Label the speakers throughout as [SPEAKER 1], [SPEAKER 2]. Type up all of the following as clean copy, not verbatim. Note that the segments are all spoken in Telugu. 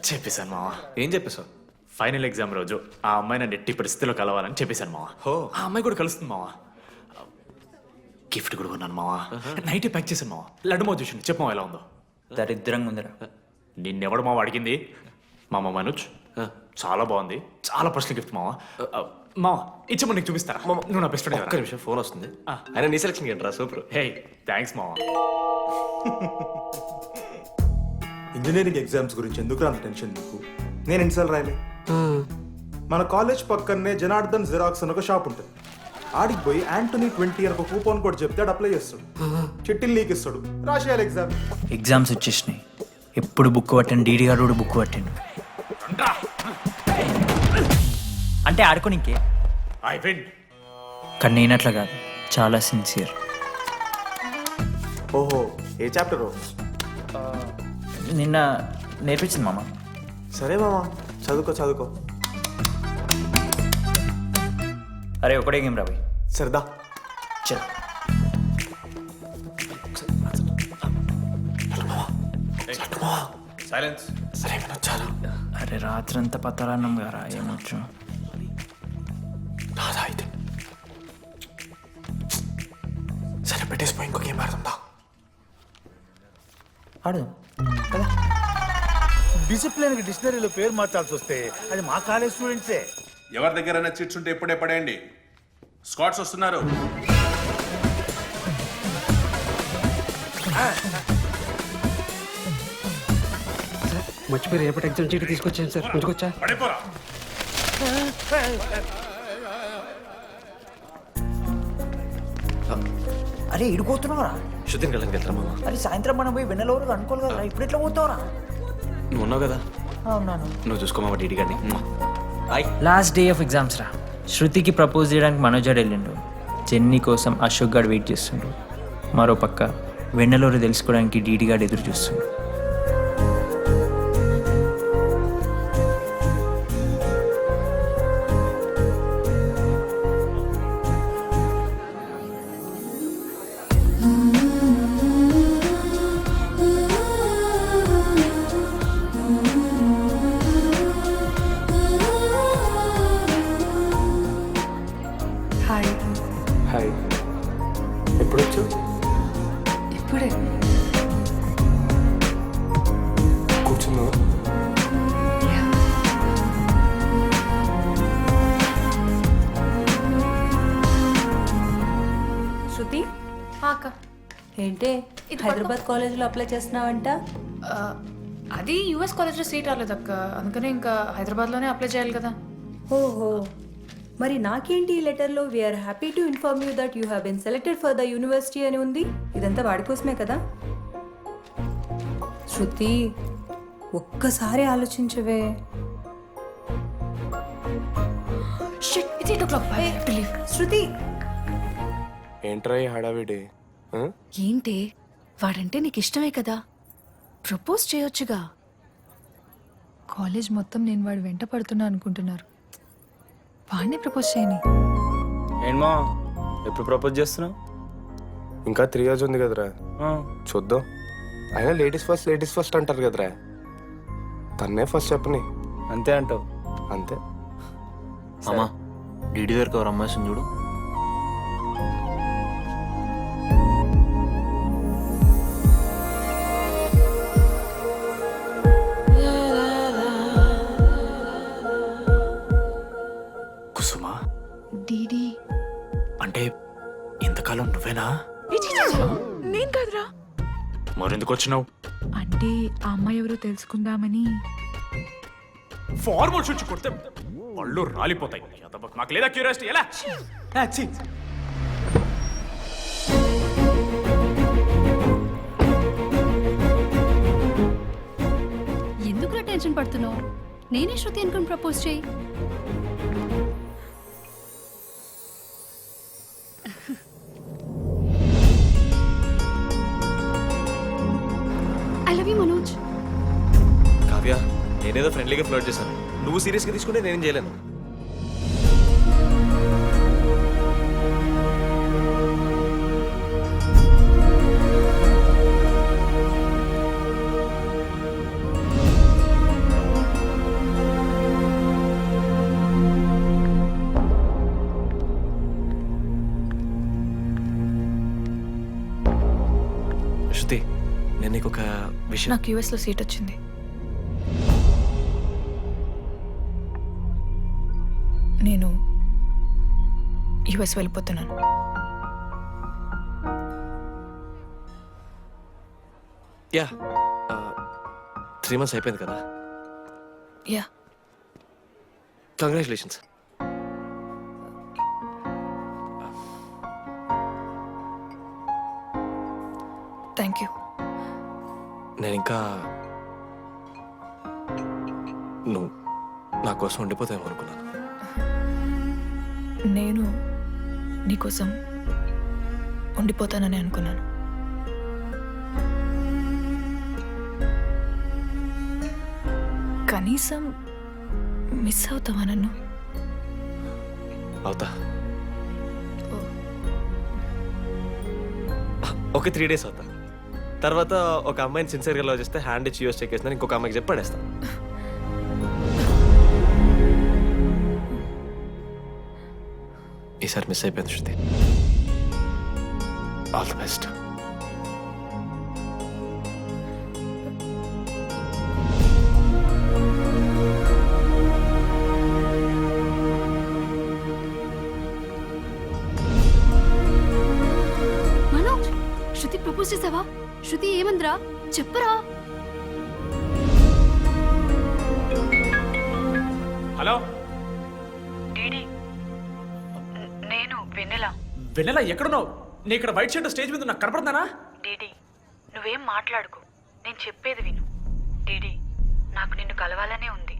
[SPEAKER 1] చెప్పేశాను మావా.
[SPEAKER 2] ఏం చెప్పేశావు?
[SPEAKER 1] ఫైనల్ ఎగ్జామ్ రోజు ఆ అమ్మాయి నన్ను ఎట్టి పరిస్థితిలో కలవాలని చెప్పేశాను మావా. ఆ అమ్మాయి కూడా కలుస్తుంది మావా. గిఫ్ట్ కూడా కొన్నాను మావా. నైట్ ప్యాక్ చేశాను మావా. లడ్డు మావ చూసింది. చెప్పు మావా ఎలా ఉందో.
[SPEAKER 3] దరిద్రంగా ఉందిరా.
[SPEAKER 1] నిన్నెవడు మావా అడిగింది? మామ మనోజ్. చాలా బాగుంది. చాలా పర్సనల్ గిఫ్ట్ మావా. మావా ఇచ్చమని నీకు చూపిస్తారా? నువ్వు నా బెస్ట్
[SPEAKER 2] ఒక్క
[SPEAKER 1] ఫ్రెండ్.
[SPEAKER 2] నిమిషం, ఫోన్ వస్తుంది. ఆయన నీ సెలక్షన్ ఏంట్రా? సూపర్.
[SPEAKER 1] హే థ్యాంక్స్ మావా.
[SPEAKER 4] ఇంజనీరింగ్ ఎగ్జామ్స్ గురించి ఎందుకు అంత టెన్షన్ నీకు? నేను ఎన్నిసార్లు రాయలే. మన కాలేజ్ పక్కనే జనార్దన్ జిరాక్స్ అని ఒక షాప్ ఉంటుంది. ఆడికి పోయి యాంటనీ 20 అని ఒక కూపన్ కోడ్ చెప్తే ఆడు అప్లై చేస్తాడు. చిట్టిల్ లీక్ ఇస్తాడు, రాసేయాలి ఎగ్జామ్.
[SPEAKER 3] ఎగ్జామ్స్ వచ్చేసినాయి. ఎప్పుడు బుక్ పట్టాను, డీడీ గారు కూడా బుక్ పట్టాను. అంటే ఆడుకోనికే.
[SPEAKER 1] I win.
[SPEAKER 3] కానీ నేనట్లా కాదు, చాలా సిన్సియర్.
[SPEAKER 4] ఓహో, ఏ చాప్టర్?
[SPEAKER 3] నిన్న నేర్పించింది మామ.
[SPEAKER 4] సరే మామా, చదువుకో చదువుకో.
[SPEAKER 3] అరే ఒకటే గేమ్ రాబోయ్.
[SPEAKER 4] సరదా
[SPEAKER 3] చల్.
[SPEAKER 1] సైలెన్స్.
[SPEAKER 4] సరే వినొచ్చాను.
[SPEAKER 3] అరే రాత్రంతా పతరాన్నం గారా, ఏమొచ్చు.
[SPEAKER 4] నాదా అయితే సరే పెట్టేసిపోయి ఇంకో గేమ్ ఆడుతుందా?
[SPEAKER 3] ఆడు కదా.
[SPEAKER 5] డిసిప్లిన్ కి డిక్షనరీలో పేరు మార్చాల్సి వస్తే అది మా కాలేజ్ స్టూడెంట్సే.
[SPEAKER 6] ఎవరి దగ్గరైనా చిట్స్ ఉంటే ఇప్పుడే పడేయండి. స్కాట్స్ వస్తున్నారు.
[SPEAKER 7] మర్చిపోయి రేపటి ఎగ్జామ్ చీటి తీసుకొచ్చాను సార్. ఉంచుకొచ్చా?
[SPEAKER 6] పడిపోరా.
[SPEAKER 3] అరే ఇడిపోతున్నావురా.
[SPEAKER 2] శుద్ధిని వెళ్ళడానికి వెళ్తారా మామ?
[SPEAKER 3] అరే సాయంత్రం మనం పోయి వెన్నెలవరకు అనుకోవాలి కదా, ఇప్పుడు ఎట్లా పోతావురా?
[SPEAKER 2] నువ్వు ఉన్నావు కదా,
[SPEAKER 3] అవునాను.
[SPEAKER 2] నువ్వు చూసుకో మామ డీడీ గారిని.
[SPEAKER 3] లాస్ట్ డే ఆఫ్ ఎగ్జామ్స్ రా. శృతికి ప్రపోజ్ చేయడానికి మనోజాడు వెళ్ళిండు. జెన్నీ కోసం అశోక్ గాడు వెయిట్ చేస్తుండు. మరో పక్క వెన్నెలూరు తెలుసుకోవడానికి డీడీ గాడు ఎదురు చూస్తుండు.
[SPEAKER 8] హాయ్.
[SPEAKER 4] హాయ్, ఎప్పుడు వచ్చావు?
[SPEAKER 8] ఇప్పుడే.
[SPEAKER 4] కూర్చున్నావు?
[SPEAKER 8] శృతి
[SPEAKER 9] అక్క
[SPEAKER 8] ఏంటే హైదరాబాద్ కాలేజీలో అప్లై చేస్తున్నావంట?
[SPEAKER 9] అది యూఎస్ కాలేజ్లో సీట్ రాలేదు అక్క, అందుకనే ఇంకా హైదరాబాద్లోనే అప్లై చేయాలి కదా.
[SPEAKER 8] ఓహో, మరి నాకేంటి ఈ లెటర్లో we are happy to inform you that you have been selected for the university అని ఉంది. ఇదంతా వాడి కోసమే కదా? శృతి ఒక్కసారి ఆలోచించవే.
[SPEAKER 9] Shit, it's 8 o'clock. Bye. I have to leave.
[SPEAKER 8] శృతి
[SPEAKER 4] ఏంట్రా ఈ హడావిడి?
[SPEAKER 9] ఏంటి వాడంటే నీకు ఇష్టమే కదా, ప్రపోజ్ చేయొచ్చుగా. కాలేజ్ మొత్తం నేను వాడు వెంట పడుతున్నా అనుకుంటున్నారు. వాడిని ప్రపోజ్ చేయని.
[SPEAKER 3] ఏంటమ్మా ఎప్పుడు ప్రపోజ్ చేస్తున్నావు?
[SPEAKER 4] ఇంకా 3 years ఉంది కదరా, చూద్దాం. అయినా లేడీస్ ఫస్ట్ అంటారు కదరా, తన్నే ఫస్ట్ చెప్పని.
[SPEAKER 3] అంతే అంటావు?
[SPEAKER 4] అంతే.
[SPEAKER 2] మామ డీడీ దగ్గరకు ఎవరు అమ్మాయి చూడు.
[SPEAKER 1] కుసుమా
[SPEAKER 9] డీడీ
[SPEAKER 1] అంటే ఇంతకాలం నువ్వేనా?
[SPEAKER 9] నేను కాదురా.
[SPEAKER 1] మరెందుకు వచ్చినావు?
[SPEAKER 9] అంటే ఆ అమ్మాయి ఎవరో తెలుసుకుందామని.
[SPEAKER 1] ఫార్మల్ షూట్ కొడితే పళ్ళు రాలిపోతాయి. మాకు లేదా క్యూరియాసిటీ? ఎలా?
[SPEAKER 9] ఎందుకు టెన్షన్ పడుతున్నావు? నేనే శృతి అనుకుని ప్రపోజ్ చేయి. I love you Manoj.
[SPEAKER 2] Kavya, నేనేదో ఫ్రెండ్లీగా ఫ్లర్ట్ చేశాను. నువ్వు సీరియస్గా తీసుకుంటే నేనేం చేయలేను. నీకు ఒక విషయం.
[SPEAKER 9] నాకు యూఎస్లో సీట్ వచ్చింది. నేను యూఎస్ వెళ్ళిపోతున్నాను.
[SPEAKER 2] యా 3 months అయిపోయింది కదా.
[SPEAKER 9] Yeah,
[SPEAKER 2] congratulations.
[SPEAKER 9] Thank you.
[SPEAKER 2] నేను ఇంకా నువ్వు నా కోసం ఉండిపోతావేమో అనుకున్నాను.
[SPEAKER 9] నేను నీకోసం ఉండిపోతానని అనుకున్నాను. కనీసం మిస్ అవుతావా నన్ను?
[SPEAKER 2] అవుతా. ఓకే, 3 days అవుతా. తర్వాత ఒక అమ్మాయిని సిన్సియర్గా లవ్ చేస్తే హ్యాండ్ ఇచ్చి యూఎస్ చెక్ చేసిన ఇంకొక అమ్మాయికి చెప్పి పడేస్తా. ఈసారి మిస్ అయిపోయింది Shruti. All the best.
[SPEAKER 10] Manoj, Shruti propose చేసావా? శృతి ఏమందిరా చెప్పరా?
[SPEAKER 1] హలో
[SPEAKER 11] నేను వెన్నెల.
[SPEAKER 1] వెన్నెల ఎక్కడున్నావు? నీ ఇక్కడ వైట్ షర్ట్ స్టేజ్ మీద నాకు కనపడుతున్నానా?
[SPEAKER 11] డీడీ, నువ్వేం మాట్లాడుకో, నేను చెప్పేది విను. డీడీ, నాకు నిన్ను కలవాలనే ఉంది,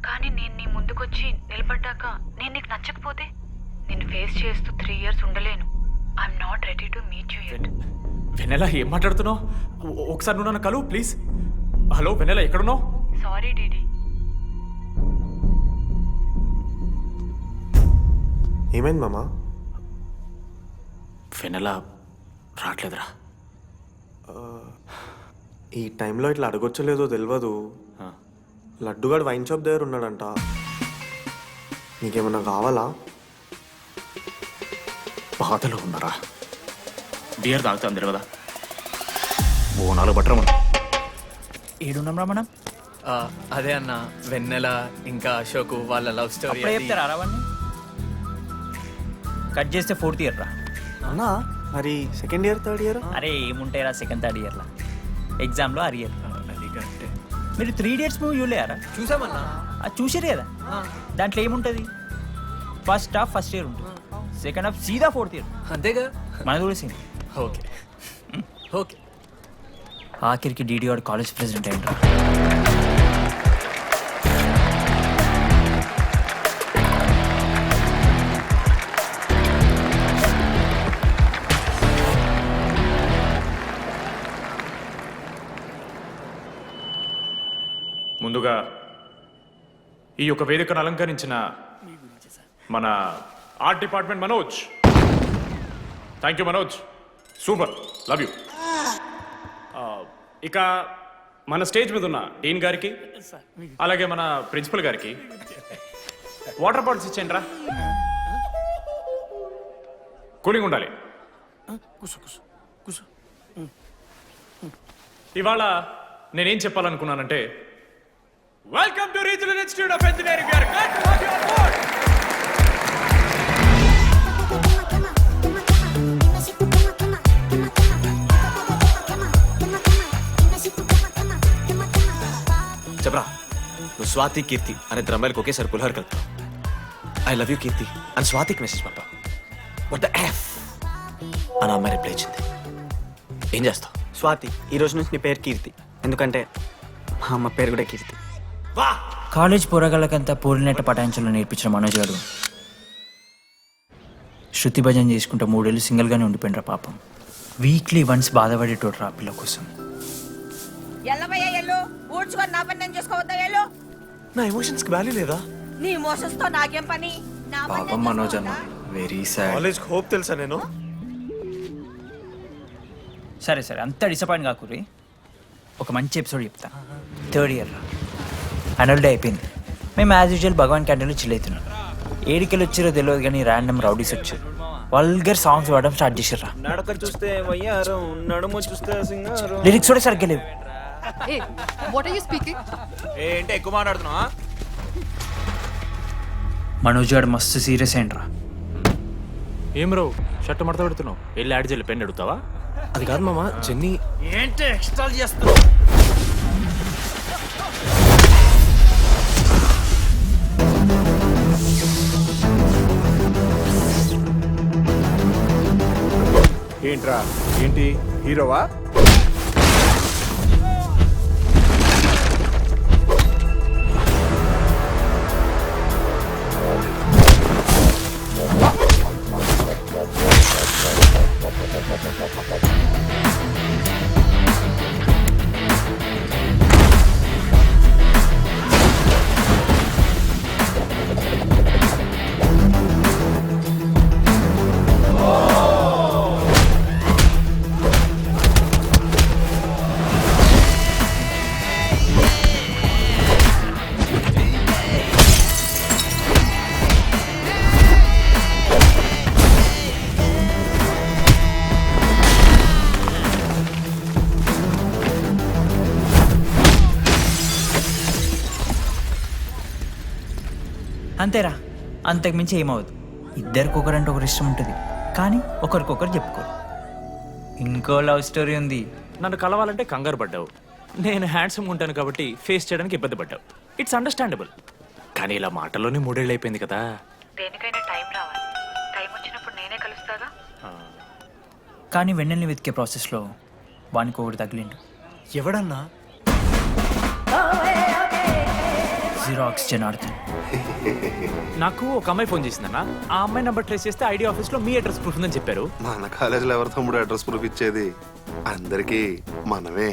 [SPEAKER 11] కానీ నేను నీ ముందుకొచ్చి నిలబడ్డాక నేను నీకు నచ్చకపోతే నిన్ను ఫేస్ చేస్తూ 3 years ఉండలేను. I'm not ready to meet you yet.
[SPEAKER 1] Vennela ఏం మాట్లాడుతున్నావు? ఒకసారి నువ్వు నన్ను కలువు ప్లీజ్. హలో వెన్నెల ఎక్కడున్నావు?
[SPEAKER 11] Sorry DD.
[SPEAKER 2] ఏమైంది మామా?
[SPEAKER 1] వెన్నెల రావట్లేదురా.
[SPEAKER 2] ఈ టైంలో ఇట్లా అడగొచ్చలేదో తెలియదు. లడ్డుగాడు వైన్ షాప్ దగ్గర ఉన్నాడంట. నీకేమన్నా కావాలా?
[SPEAKER 1] బాధలో ఉన్నారా? బియర్ తాగుతా అందరు కదా. ఓ 4 బట్టరా మనం.
[SPEAKER 3] ఏడున్నాం రా మనం?
[SPEAKER 7] అదే అన్న, వెన్నెల ఇంకా అశోక్ వాళ్ళ లవ్ స్టోరీ.
[SPEAKER 3] అప్పుడే చెప్తారా రావన్నీ? కట్ చేస్తే 4th year రా.
[SPEAKER 2] అన్నా మరి 2nd year 3rd year?
[SPEAKER 3] అరే ఏముంటాయిరా 2nd 3rd yearలా? ఎగ్జామ్లో అరియర్. మీరు 3 Idiots మూవీ చూడలేరా?
[SPEAKER 7] చూసామన్నా.
[SPEAKER 3] అది చూసారు కదా. దాంట్లో ఏముంటుంది? ఫస్ట్ హాఫ్ ఫస్ట్ ఇయర్ ఉంటుంది, సెకండ్ హాఫ్ సీదా 4th year.
[SPEAKER 7] అంతేగా.
[SPEAKER 3] మన కూడా సీన్.
[SPEAKER 7] Okay okay.
[SPEAKER 3] ఆఖరికి డీడీ వాడు కాలేజ్ ప్రెసిడెంట్ అయ్యిండ్రా.
[SPEAKER 1] ముందుగా ఈ యొక్క వేదికను అలంకరించిన మన art department Manoj, thank you Manoj, super, love you. ఇక మన స్టేజ్ మీద ఉన్న డీన్ గారికి అలాగే మన ప్రిన్సిపల్ గారికి వాటర్ బాటిల్స్ ఇచ్చేయండి రా, కూలింగ్ ఉండాలి. ఇవాళ నేనేం చెప్పాలనుకున్నానంటే, welcome to regional institute of engineering.
[SPEAKER 2] చెప్పరా, నువ్వు స్వాతి కీర్తి అనే ద్రమ్మాయిలకు ఒకేసారి పులిహోర కలుపుతావు. ఐ లవ్ యూ కీర్తి అని స్వాతికి మెసేజ్ పంపా. వాట్ ద ఎఫ్ అని అమ్మాయి రిప్లై ఇచ్చింది. ఏం చేస్తావు?
[SPEAKER 7] స్వాతి, ఈ రోజు నుంచి నీ పేరు కీర్తి, ఎందుకంటే మా అమ్మ పేరు కూడా కీర్తి.
[SPEAKER 2] వా
[SPEAKER 3] కాలేజ్ పోరగాళ్ళకంతా పూరినట్ట పటాయించలో నేర్పించిన మనోజ్ గారు శృతి భజన చేసుకుంటూ 3 ఏళ్ళు సింగిల్గానే ఉండిపోయినరా పాపం. వీక్లీ వన్స్ బాధపడేటోడు రా పిల్ల కోసం.
[SPEAKER 2] నా ఎమోషన్స్కి వాల్యూ లేదా?
[SPEAKER 11] నీ ఎమోషన్స్ తో నాకేం పని?
[SPEAKER 2] పాపం మనోజ్ అన్న, వెరీ సాడ్. కాలేజ్ హోప్ తెలుసా నేను?
[SPEAKER 3] సరే సరే, అంత డిసప్పాయింట్ కాకూరి. ఒక మంచి ఎపిసోడ్ చెప్తా. 3rd year యాన్యువల్ డే అయిపోయింది. మేము యాజ్ యూజువల్ భగవాన్ క్యాంటీన్లో చిల్ అవుతున్నాం. ఏడికెళ్ళి వచ్చారో తెలియదు కానీ ర్యాండమ్ రౌడీస్ వచ్చారు. వల్గర్ సాంగ్స్ పాడడం స్టార్ట్ చేసిర్రా.
[SPEAKER 2] నడక చూస్తే వయ్యారం, నడుము చూస్తే సింగారం.
[SPEAKER 3] లిరిక్స్ కూడా సరిగ్గా లేవు.
[SPEAKER 10] What are you speaking?
[SPEAKER 2] ఏంటి ఎక్కువ మాట్లాడుతున్నావా?
[SPEAKER 3] మనోజ్ గారు మస్తు సీరియస్ అయిండ్రా.
[SPEAKER 1] ఏం రో షర్ట్ మడత పెడుతున్నావు, వెళ్ళి యాడ్ చేయాలి, పెన్ అడుగుతావా?
[SPEAKER 2] అది కాదు మామ, జెన్నీ.
[SPEAKER 3] ఏంటి ఎక్స్ట్రా చేస్తున్నావు?
[SPEAKER 5] ఏంట్రా ఏంటి హీరోవా?
[SPEAKER 3] అంతేరా, అంతకుమించి ఏమవద్దు. ఇద్దరికి ఒకరంటే ఒకరు ఇష్టం ఉంటుంది, కానీ ఒకరికొకరు చెప్పుకోరు. ఇంకో లవ్ స్టోరీ ఉంది.
[SPEAKER 1] నన్ను కలవాలంటే కంగారు పడ్డావు, నేను హ్యాండ్సమ్ ఉంటాను కాబట్టి ఫేస్ చేయడానికి ఇబ్బంది పడ్డావు. It's understandable. కానీ ఇలా మాటల్లోనే 3 ఏళ్ళు అయిపోయింది కదా.
[SPEAKER 11] దేనికైనా టైం రావాలి. టైం వచ్చినప్పుడు నేనే కలుస్తాగా.
[SPEAKER 3] కానీ వెన్నెల్ని వెతికే ప్రాసెస్లో వానికి ఒకటి తగిలిండు.
[SPEAKER 2] ఎవడన్నా?
[SPEAKER 3] జిరాక్స్ జనార్దన్.
[SPEAKER 1] నాకు ఒక అమ్మాయి ఫోన్ చేసిందన్న. ఆ అమ్మాయి నెంబర్ ట్రేస్ చేస్తే ఐడి ఆఫీస్లో మీ అడ్రస్ ప్రూఫ్ ఉందని చెప్పారు.
[SPEAKER 6] మన కాలేజీలో ఎవరి తమ్ముడు అడ్రస్ ప్రూఫ్ ఇచ్చేది? అందరికీ మనమే.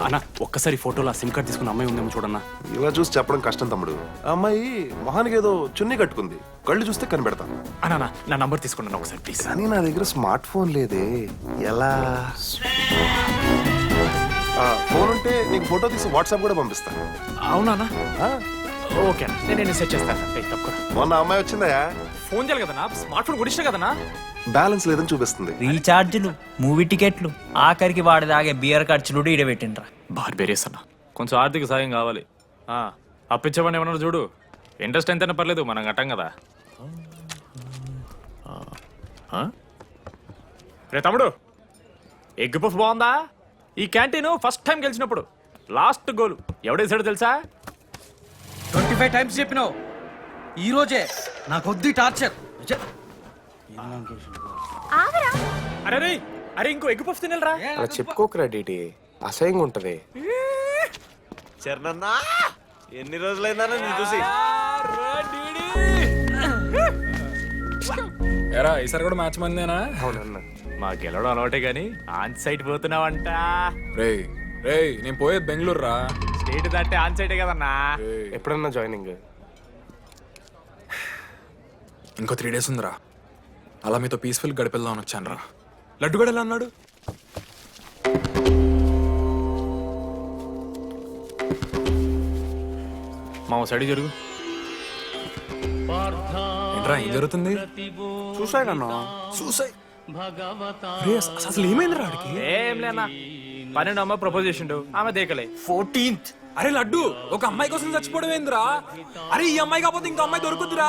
[SPEAKER 1] అన్న ఒక్కసారి ఫోటోలో సిమ్ కార్డ్ తీసుకున్న అమ్మాయి ఉందేమో చూడన్నా.
[SPEAKER 6] ఇలా చూసి చెప్పడం కష్టం తమ్ముడు. ఆ అమ్మాయి మొహానికి ఏదో చున్నీ కట్టుకుంది, కళ్ళు చూస్తే కనిపెడతాను.
[SPEAKER 1] అన్నా నా నంబర్ తీసుకున్నాను ఒకసారి ప్లీజ్.
[SPEAKER 6] కానీ నా దగ్గర స్మార్ట్ ఫోన్ లేదే, ఎలా? ఫోన్ ఉంటే నీకు ఫోటో తీసి వాట్సాప్ కూడా పంపిస్తాను.
[SPEAKER 1] అవునా ఓకే అన్న, నేను సెట్ చేస్తాను. తప్పకుండా.
[SPEAKER 6] మొన్న అమ్మాయి వచ్చిందయా?
[SPEAKER 1] ఫోన్ చేయాలి కదన్నా, స్మార్ట్ ఫోన్ కూడా ఇష్టం కదన్నా.
[SPEAKER 6] బ్యాలెన్స్ లేదని చూపిస్తుంది.
[SPEAKER 3] రీఛార్జ్లు, మూవీ టికెట్లు, ఆఖరికి వాడి దాగే బియర్ ఖర్చులు కూడా ఈడబెట్టిండ్రా.
[SPEAKER 1] బార్బేరియస్ అన్న, కొంచెం ఆర్థిక సాయం కావాలి. అప్పించమని ఏమన్నారు చూడు. ఇంట్రెస్ట్ ఎంతైనా పర్లేదు, మనం కట్టాం కదా. రే తమ్ముడు, ఎగ్ పఫ్ బాగుందా? ఈ క్యాంటీన్ ఫస్ట్ టైం గెలిచినప్పుడు లాస్ట్ గోల్ ఎవడేసాడో తెలుసా?
[SPEAKER 3] 25 టైమ్స్ చెప్పినావు, ఈ రోజే నాకు వద్దు టార్చర్.
[SPEAKER 1] అరే రే, అరే ఇంకో ఎగ్ పఫ్ తినరా.
[SPEAKER 2] అలా చెప్పుకోకరా డీటీ, అసహ్యంగా ఉంటది. చరణన్నా, ఎన్ని రోజులైందా నేను చూసి?
[SPEAKER 12] ఎరా ఈసారి కూడా మ్యాచ్ మందేనా?
[SPEAKER 2] అవునన్నా.
[SPEAKER 1] మా గెలవడం అలవాటే గానీ ఆన్ సైడ్ పోతున్నావంట.
[SPEAKER 12] రే రే, నేను పోయేది బెంగళూరు రా.
[SPEAKER 1] స్టేట్ దాటే ఆన్ సైడే కదన్నా.
[SPEAKER 2] ఎప్పుడన్నా జాయినింగ్?
[SPEAKER 12] ఇంకో 3 days ఉందిరా. అలా మీతో పీస్ఫుల్ గడిపెళ్దామని వచ్చాను రా. లడ్డు కూడా ఎలా అన్నాడు?
[SPEAKER 1] మా సైడ్ జరుగు.
[SPEAKER 12] ఏంట్రా ఏం జరుగుతుంది?
[SPEAKER 2] చూసాయి కన్నా.
[SPEAKER 12] చూసాయి. అసలు ఏమైందిరా ఆడికి?
[SPEAKER 1] ఏం లేనా, 12 అమ్మాయి ప్రపోజ్ చేసిండు, ఆమె దేకలే.
[SPEAKER 3] 14th.
[SPEAKER 12] అరే లడ్డు, ఒక అమ్మాయి కోసం చచ్చిపోవడం ఏందిరా? అరే ఈ అమ్మాయి కాకపోతే ఇంకో అమ్మాయి దొరుకుద్దిరా.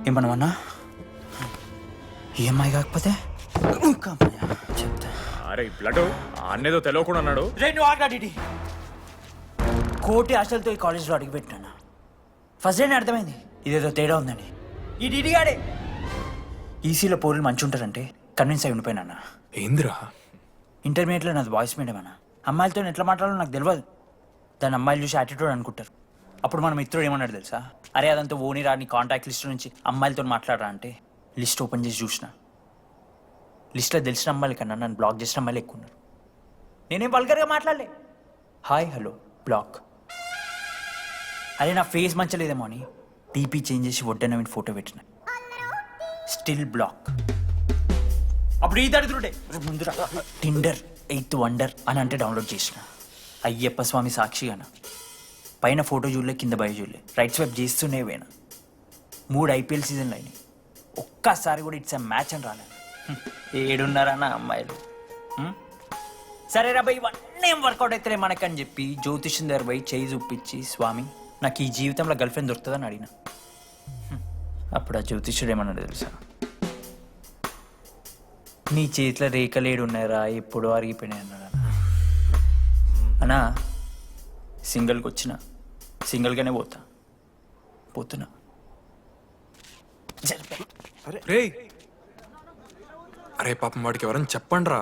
[SPEAKER 3] ఏమన్నా ఈ అమ్మాయి కాకపోతే చెప్తా.
[SPEAKER 1] అరే బ్లడ్ అన్నేదో తెలియకుండా అన్నాడు.
[SPEAKER 3] కోటి ఆశలతో ఈ కాలేజ్లో అడిగిపెట్టాను. ఫస్ట్ డే అర్థమైంది ఇదేదో తేడా ఉందని. ఈ డీడీగాడే ఈసీలో పౌరులు మంచి ఉంటారంటే కన్విన్స్ అయి ఉండిపోయినా.
[SPEAKER 12] ఏందిరా?
[SPEAKER 3] ఇంటర్మీడియట్లో నాది వాయిస్ మీడియం అన్న. అమ్మాయిలతో ఎట్లా మాట్లాడాలో నాకు తెలియదు. దాని అమ్మాయిలు చూసి యాటిట్యూడ్ అనుకుంటారు. అప్పుడు మన మిత్రుడు ఏమన్నాడు తెలుసా? అరే అదంతా ఓని రాని కాంటాక్ట్ లిస్ట్ నుంచి అమ్మాయిలతో మాట్లాడరా అంటే లిస్ట్ ఓపెన్ చేసి చూసిన. లిస్ట్లో తెలిసిన అమ్మాయిల కన్నా నన్ను బ్లాక్ చేసిన అమ్మాయిలు ఎక్కువ ఉన్నారు. నేనేం వల్గర్గా మాట్లాడలే. Hi hello block. అరే నా ఫేస్ మంచలేదేమో అని డీపీ చేంజ్ చేసి వడ్డన ఫోటో పెట్టిన. Still block. అప్పుడు ఈ దరిద్రుడే ముందు టిండర్ 8th వండర్ అని అంటే డౌన్లోడ్ చేసిన. అయ్యప్ప స్వామి సాక్షిగాన పైన ఫోటో చూడలే, కింద బయ చూడలే, రైట్ స్వైప్ చేస్తూనే పోయినా. 3 ఐపీఎల్ సీజన్లు అయినాయి, ఒక్కసారి కూడా ఇట్స్ మ్యాచ్ అని రాలేదు. ఏడున్నారన్న అమ్మాయిలు. సరే రా భయ్, ఇవన్నీ ఏం వర్కౌట్ అవుతాయి మనకని చెప్పి జ్యోతిష్యం దగ్గర పోయి చేయి చూపించి, స్వామి నాకు ఈ జీవితంలో గర్ల్ ఫ్రెండ్ దొరుకుతుందని అడిగిన. అప్పుడు ఆ జ్యోతిష్యుడు ఏమన్నాడు తెలుసా? నీ చేతిలో రేఖలేడు ఉన్నాయరా, ఎప్పుడో అరిగిపోయినాయి అన్నాడు. అన్నా సింగిల్కి వచ్చిన సింగిల్గానే పోతున్నా.
[SPEAKER 12] రేయ్, అరే పాపం వాడికి ఎవరైనా చెప్పండి రా.